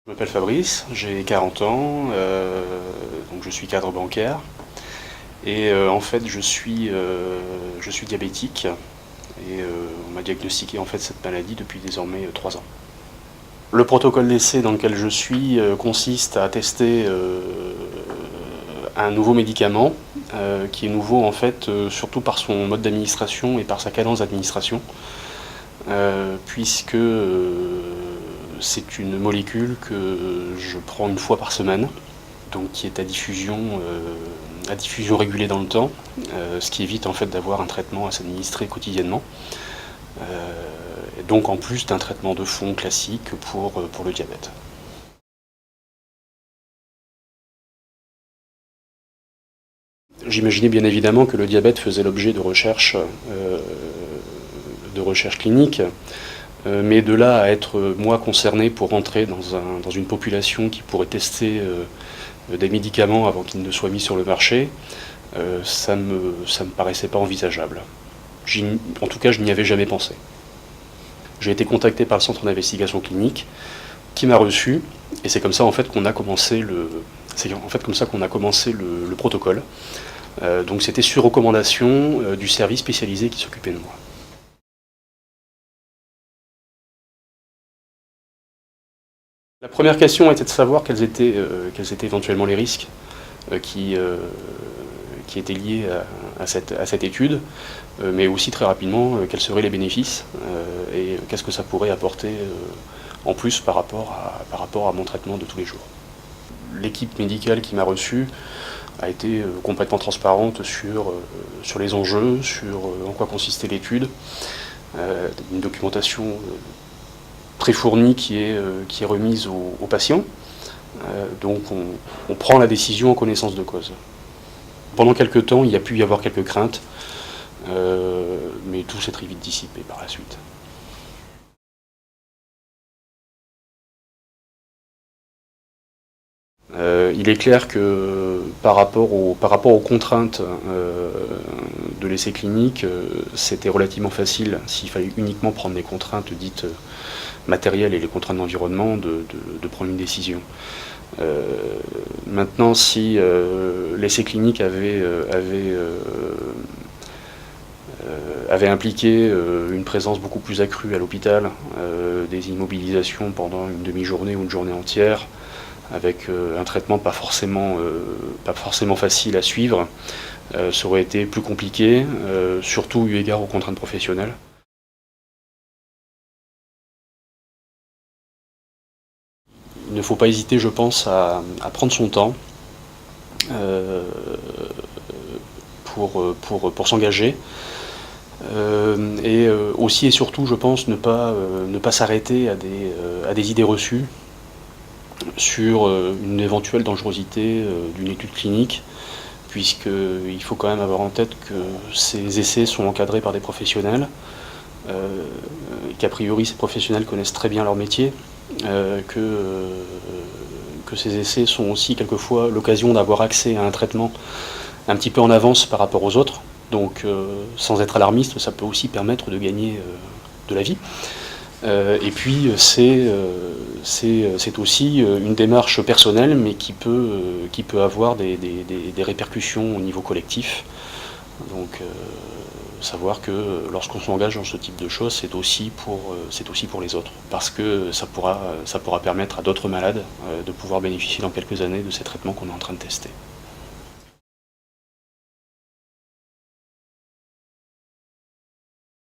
Je m'appelle Fabrice, j'ai 40 ans, donc je suis cadre bancaire et en fait je suis diabétique et on m'a diagnostiqué en fait cette maladie depuis désormais 3 ans. Le protocole d'essai dans lequel je suis consiste à tester un nouveau médicament qui est nouveau en fait surtout par son mode d'administration et par sa cadence d'administration puisque c'est une molécule que je prends une fois par semaine, donc qui est à diffusion régulée dans le temps, ce qui évite en fait d'avoir un traitement à s'administrer quotidiennement. Et donc en plus d'un traitement de fond classique pour le diabète. J'imaginais bien évidemment que le diabète faisait l'objet de recherches cliniques, mais de là à être moi concerné pour rentrer dans une population qui pourrait tester des médicaments avant qu'ils ne soient mis sur le marché, ça me paraissait pas envisageable. En tout cas, je n'y avais jamais pensé. J'ai été contacté par le centre d'investigation clinique qui m'a reçu, et c'est comme ça en fait qu'on a commencé le protocole. Donc c'était sur recommandation du service spécialisé qui s'occupait de moi. La première question était de savoir quels étaient éventuellement les risques qui étaient liés à cette étude, mais aussi très rapidement quels seraient les bénéfices et qu'est-ce que ça pourrait apporter en plus par rapport à mon traitement de tous les jours. L'équipe médicale qui m'a reçu a été complètement transparente sur les enjeux, sur en quoi consistait l'étude, une documentation très fournie qui est remise aux patients. Donc on prend la décision en connaissance de cause. Pendant quelques temps, il y a pu y avoir quelques craintes, mais tout s'est très vite dissipé par la suite. Il est clair que par rapport aux contraintes de l'essai clinique, c'était relativement facile, s'il fallait uniquement prendre les contraintes dites matérielles et les contraintes d'environnement, de prendre une décision. Maintenant, si l'essai clinique avait impliqué une présence beaucoup plus accrue à l'hôpital, des immobilisations pendant une demi-journée ou une journée entière, avec un traitement pas forcément facile à suivre, ça aurait été plus compliqué, surtout eu égard aux contraintes professionnelles. Il ne faut pas hésiter, je pense, à prendre son temps pour s'engager. Et aussi et surtout, je pense, ne pas s'arrêter à des idées reçues sur une éventuelle dangerosité d'une étude clinique, puisqu'il faut quand même avoir en tête que ces essais sont encadrés par des professionnels, qu'a priori ces professionnels connaissent très bien leur métier, que ces essais sont aussi quelquefois l'occasion d'avoir accès à un traitement un petit peu en avance par rapport aux autres. Donc sans être alarmiste, ça peut aussi permettre de gagner de la vie. Et puis c'est aussi une démarche personnelle, mais qui peut avoir des répercussions au niveau collectif. Donc savoir que lorsqu'on s'engage dans ce type de choses, c'est aussi pour les autres, parce que ça pourra permettre à d'autres malades de pouvoir bénéficier dans quelques années de ces traitements qu'on est en train de tester.